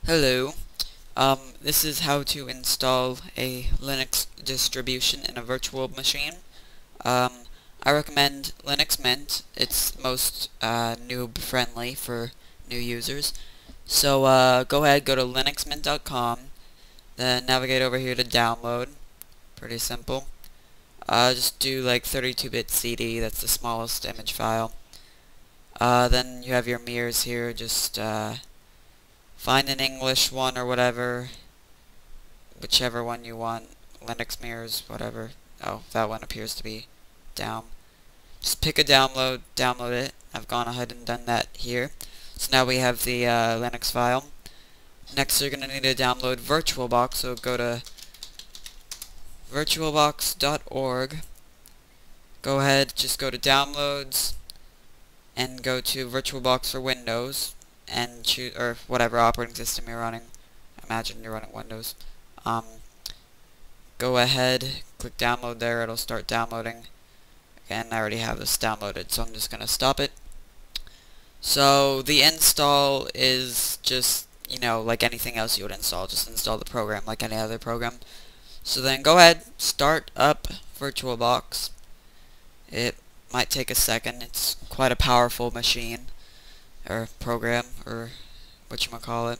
Hello. This is how to install a Linux distribution in a virtual machine. Um, I recommend Linux Mint. It's most noob friendly for new users. So go ahead, go to linuxmint.com, then navigate over here to download. Pretty simple. Just do like 32-bit CD. That's the smallest image file. Then you have your mirrors here. Just find an English one or whatever. Whichever one you want, Linux mirrors, whatever. Oh, that one appears to be down. Just pick a download it. I've gone ahead and done that here. So now we have the Linux file. Next you're going to need to download Virtualbox, so go to virtualbox.org. Go ahead, just go to downloads, and go to Virtualbox for Windows, and choose, or whatever operating system you're running. Imagine you're running Windows. Go ahead, click download there, it'll start downloading. And I already have this downloaded, so I'm just going to stop it. So the install is just, like anything else you would install. Just install the program like any other program. So then go ahead, start up VirtualBox. It might take a second. It's quite a powerful machine, or program, or whatchamacallit.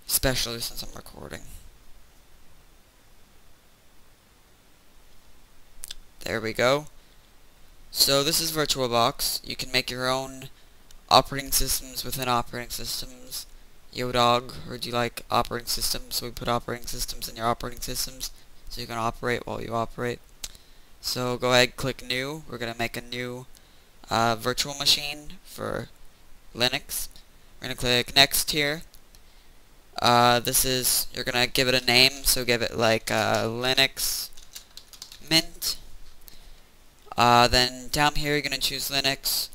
Especially since I'm recording. There we go. So this is VirtualBox. You can make your own operating systems within operating systems. Yo dog, heard you like operating systems, so we put operating systems in your operating systems so you can operate while you operate. So go ahead, click new. We're going to make a new virtual machine for Linux. We're going to click next here. You're going to give it a name, so give it like Linux Mint. Then down here you're going to choose Linux.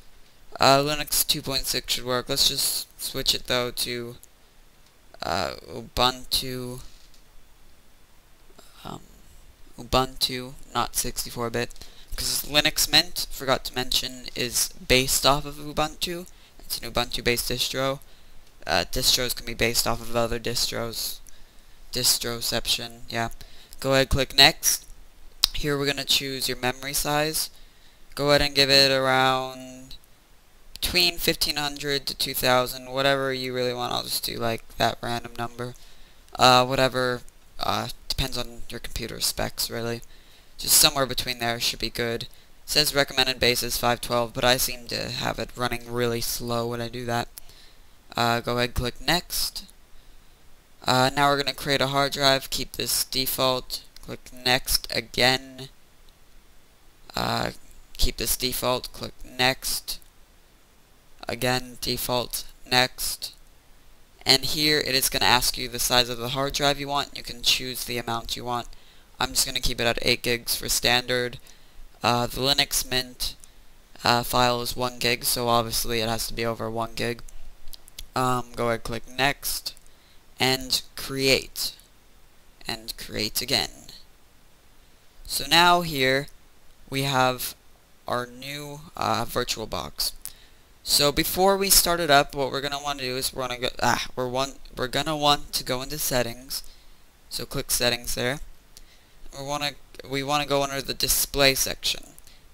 Linux 2.6 should work. Let's just switch it though to Ubuntu. Ubuntu, not 64-bit. Because Linux Mint, forgot to mention, is based off of Ubuntu. It's an Ubuntu-based distro. Distros can be based off of other distros. Distroception, yeah. Go ahead, click next. Here we're going to choose your memory size. Go ahead and give it around between 1500 to 2000, whatever you really want. I'll just do like that random number. Whatever, depends on your computer specs really. Just somewhere between there should be good. It says recommended base is 512, but I seem to have it running really slow when I do that. Go ahead, click next. Now we're going to create a hard drive. Keep this default. Click next again. Keep this default. Click next. Again, default. Next. And here it is going to ask you the size of the hard drive you want. You can choose the amount you want. I'm just going to keep it at 8 gigs for standard. The Linux Mint file is 1 gig, so obviously it has to be over 1 gig. Go ahead, click next. And create. And create again. So now here we have our new VirtualBox. So before we start it up, what we're gonna want to do is we're gonna want to go into settings. So click settings there. We wanna go under the display section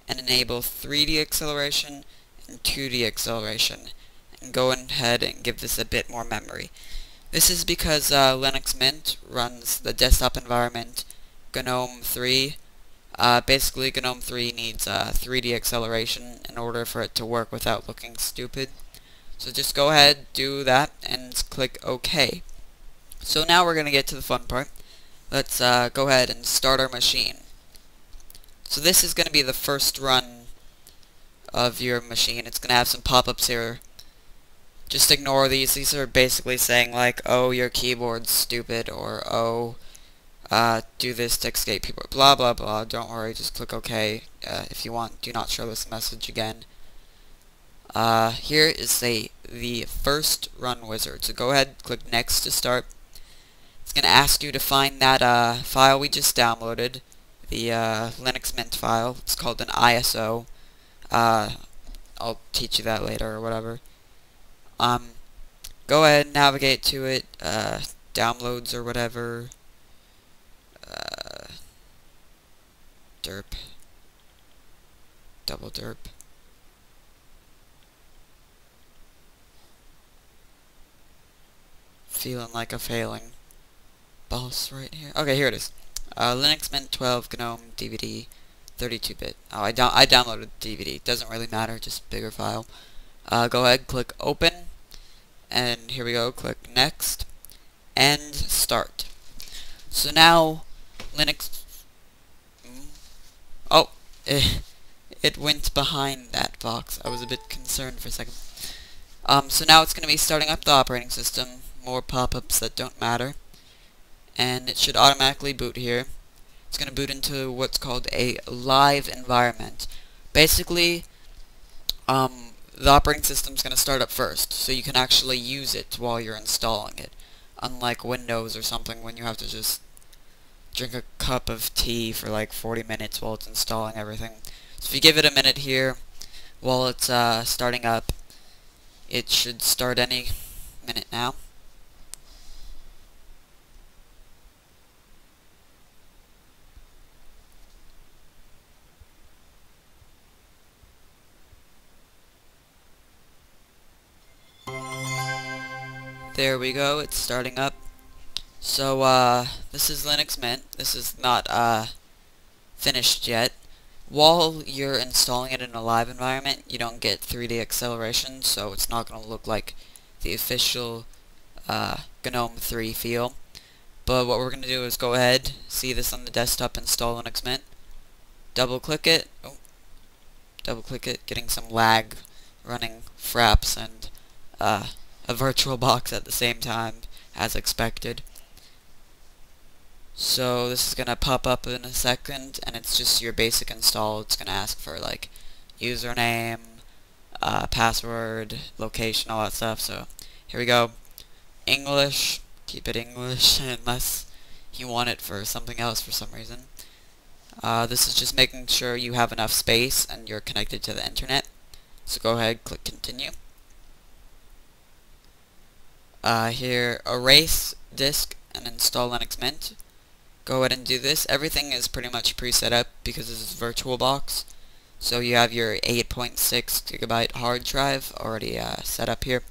and enable 3D acceleration and 2D acceleration, and go ahead and give this a bit more memory. This is because Linux Mint runs the desktop environment GNOME 3. Basically, GNOME 3 needs 3D acceleration in order for it to work without looking stupid. So just go ahead, do that, and click OK. So now we're going to get to the fun part. Let's go ahead and start our machine. So this is going to be the first run of your machine. It's going to have some pop-ups here. Just ignore these. These are basically saying like, oh, your keyboard's stupid, or oh, do this to escape people, blah blah blah. Don't worry, just click OK. If you want, do not show this message again. Here is the first run wizard. So go ahead, click next to start. It's going to ask you to find that file we just downloaded, the Linux Mint file. It's called an ISO. I'll teach you that later or whatever. go ahead and navigate to it, downloads or whatever, derp, double derp. Feeling like a failing boss right here. Okay, here it is. Linux Mint 12 GNOME DVD 32-bit. Oh, I downloaded the DVD. Doesn't really matter, just bigger file. Go ahead, click open, and here we go. Click next, and start. So now Linux. Oh, it went behind that box. I was a bit concerned for a second. So now it's going to be starting up the operating system. More pop-ups that don't matter. And it should automatically boot here. It's going to boot into what's called a live environment. Basically, the operating system is going to start up first, so you can actually use it while you're installing it. Unlike Windows or something, when you have to just drink a cup of tea for like 40 minutes while it's installing everything. So if you give it a minute here, while it's starting up, it should start any minute now. There we go, it's starting up. So, this is Linux Mint. This is not, finished yet. While you're installing it in a live environment, you don't get 3D acceleration, so it's not going to look like the official, GNOME 3 feel. But what we're going to do is go ahead, see this on the desktop, install Linux Mint. Double click it. Oh, double click it, getting some lag, running fraps, and, a Virtualbox at the same time, as expected. So this is gonna pop up in a second, and it's just your basic install. It's gonna ask for like username, password, location, all that stuff. So here we go. English. Keep it English unless you want it for something else for some reason. This is just making sure you have enough space and you're connected to the internet. So go ahead, click continue. Here, erase disk and install Linux Mint. Go ahead and do this. Everything is pretty much pre-set up because this is Virtualbox. So you have your 8.6 gigabyte hard drive already set up here.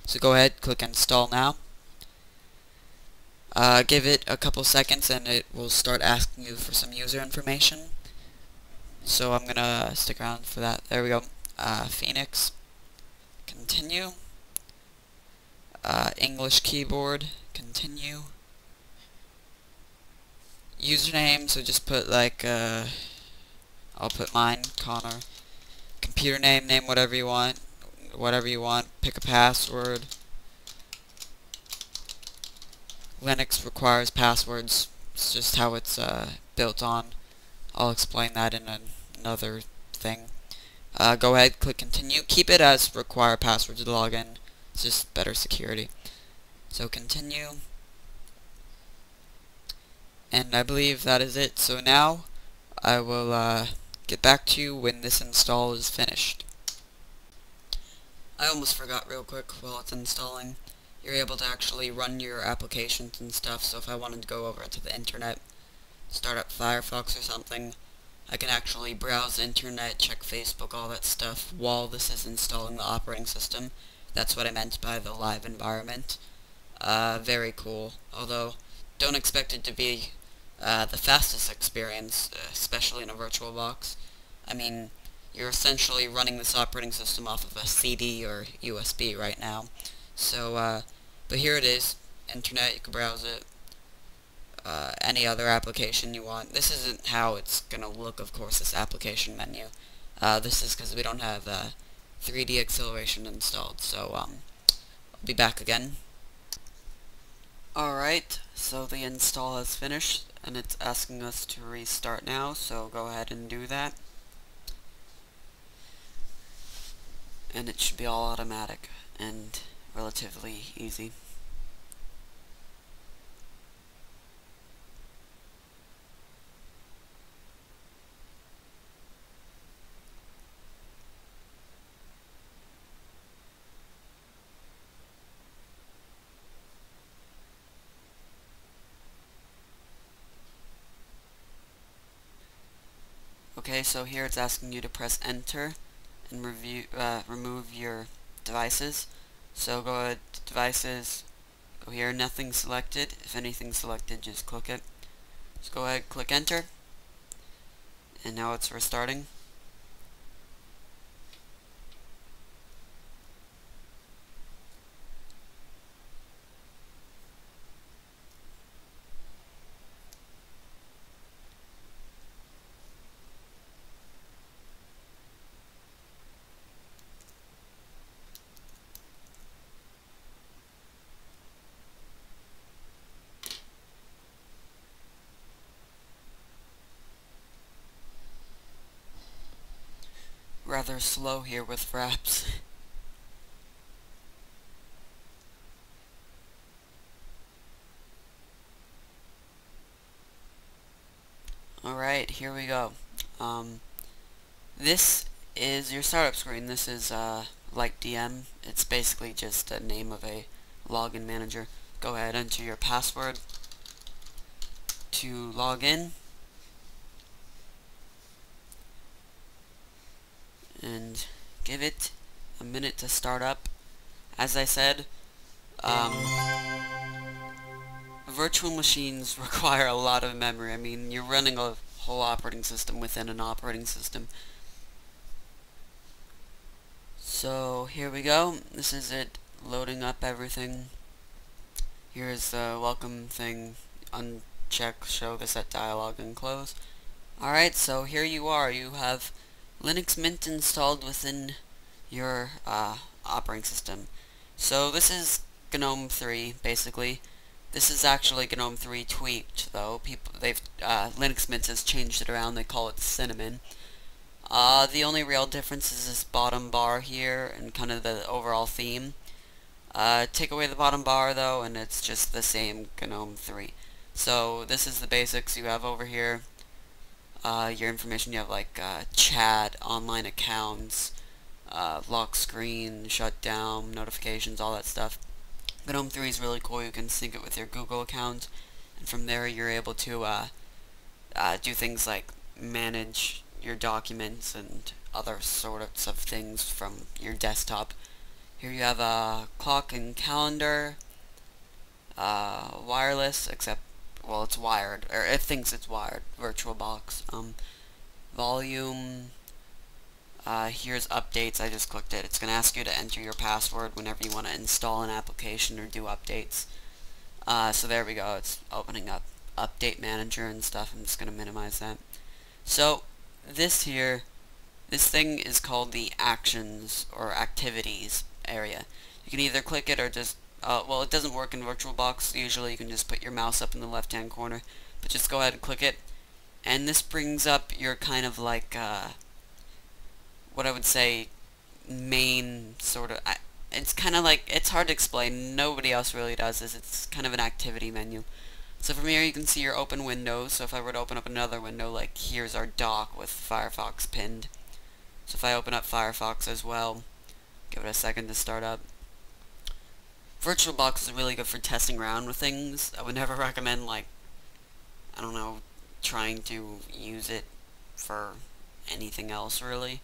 So go ahead, click install now. Give it a couple seconds and it will start asking you for some user information. So I'm gonna stick around for that. There we go. Phoenix. Continue. English keyboard. Continue. Username, so just put like, I'll put mine, Connor. Computer name, name whatever you want. Pick a password. Linux requires passwords. It's just how it's built on. I'll explain that in another thing. Go ahead, click continue. Keep it as require password to log in. It's just better security. So continue. And I believe that is it. So now I will get back to you when this install is finished. I almost forgot real quick while it's installing. You're able to actually run your applications and stuff, so if I wanted to go over to the internet, start up Firefox or something, I can actually browse the internet, check Facebook, all that stuff, while this is installing the operating system. That's what I meant by the live environment. Very cool, although don't expect it to be the fastest experience, especially in a Virtualbox. I mean, you're essentially running this operating system off of a CD or USB right now. So, but here it is. Internet, you can browse it. Any other application you want. This isn't how it's gonna look, of course, this application menu. This is because we don't have 3D acceleration installed. So, I'll be back again. Alright, so the install has finished, and it's asking us to restart now, so go ahead and do that. And it should be all automatic, and relatively easy. Okay, so here it's asking you to press enter and remove your devices. So go ahead to devices, go here, nothing selected. If anything's selected, just click it. Just go ahead, click enter, and now it's restarting. Rather slow here with wraps. Alright, here we go. This is your startup screen. This is like DM. It's basically just a name of a login manager. Go ahead, enter your password to log in. And give it a minute to start up. As I said, virtual machines require a lot of memory. I mean, you're running a whole operating system within an operating system. So here we go. This is it loading up everything. Here's the welcome thing. Uncheck, show the set dialog, and close. Alright, so here you are. You have Linux Mint installed within your operating system. So this is GNOME 3 basically. This is actually GNOME 3 tweaked though. Linux Mint has changed it around. They call it Cinnamon. The only real difference is this bottom bar here and kind of the overall theme. Take away the bottom bar though, and it's just the same GNOME 3. So this is the basics you have over here. Your information, you have like chat, online accounts, lock screen, shutdown, notifications, all that stuff. GNOME 3 is really cool. You can sync it with your Google account, and from there you're able to do things like manage your documents and other sorts of things from your desktop. Here you have a clock and calendar, wireless, except, well, it's wired, or it thinks it's wired, Virtualbox, volume, here's updates. I just clicked it. It's going to ask you to enter your password whenever you want to install an application or do updates. So there we go. It's opening up Update Manager and stuff. I'm just going to minimize that. So this thing is called the Actions or Activities area. You can either click it or just, well, it doesn't work in VirtualBox. Usually you can just put your mouse up in the left-hand corner, but just go ahead and click it. And this brings up your kind of like, what I would say, main sort of, it's kind of like, it's hard to explain, nobody else really does this, it's kind of an activity menu. So from here you can see your open windows. So if I were to open up another window, like here's our dock with Firefox pinned. So if I open up Firefox as well, give it a second to start up. VirtualBox is really good for testing around with things. I would never recommend, like, I don't know, trying to use it for anything else really.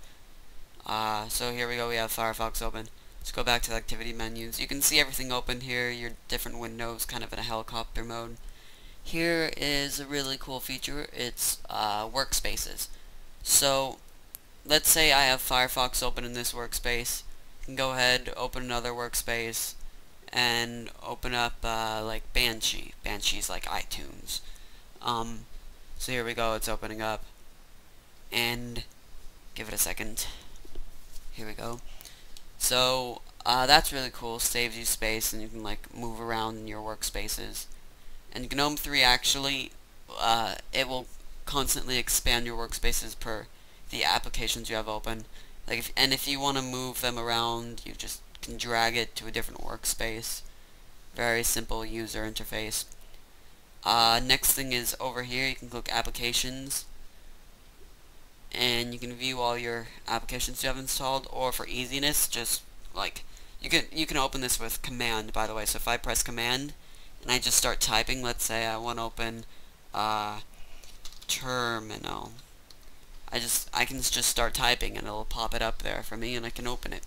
So here we go, we have Firefox open. Let's go back to the activity menus. You can see everything open here, your different windows kind of in a helicopter mode. Here is a really cool feature. It's workspaces. So let's say I have Firefox open in this workspace. You can go ahead, open another workspace, and open up like Banshee. Banshee's like iTunes. So here we go, it's opening up. And give it a second. Here we go. So that's really cool. Saves you space, and you can like move around in your workspaces. And GNOME 3 actually, it will constantly expand your workspaces per the applications you have open. Like, if you want to move them around, you just can drag it to a different workspace. Very simple user interface. Next thing is over here. You can click Applications, and you can view all your applications you have installed. Or for easiness, just like you can open this with Command. By the way, so if I press Command and I just start typing, let's say I want to open terminal. I can just start typing and it'll pop it up there for me and I can open it.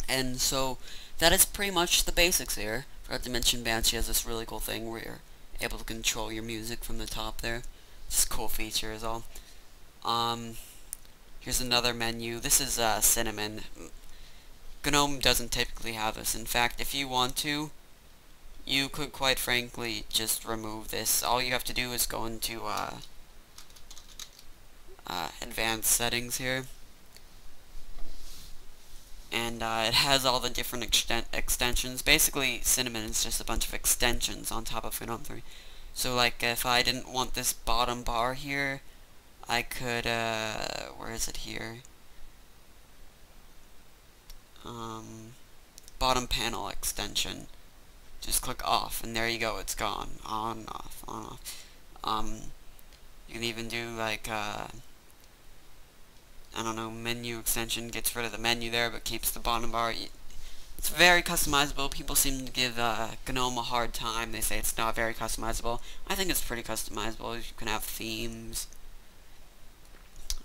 And so that is pretty much the basics here. Forgot to mention Banshee has this really cool thing where you're able to control your music from the top there. Just a cool feature is all. Here's another menu. This is Cinnamon. GNOME doesn't typically have this. In fact, if you want to, you could quite frankly just remove this. All you have to do is go into advanced settings here, and it has all the different extensions. Basically, Cinnamon is just a bunch of extensions on top of GNOME 3. So like if I didn't want this bottom bar here, I could where is it here? Bottom panel extension. Just click off, and there you go, it's gone. On, off, on, off. You can even do like, I don't know, menu extension, gets rid of the menu there, but keeps the bottom bar. It's very customizable. People seem to give GNOME a hard time. They say it's not very customizable. I think it's pretty customizable. You can have themes,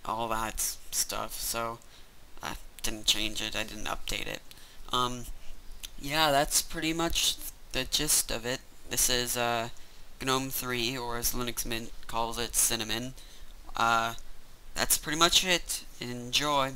all that stuff, so I didn't change it, I didn't update it. Yeah, that's pretty much the gist of it. This is GNOME 3, or as Linux Mint calls it, Cinnamon. That's pretty much it. Enjoy.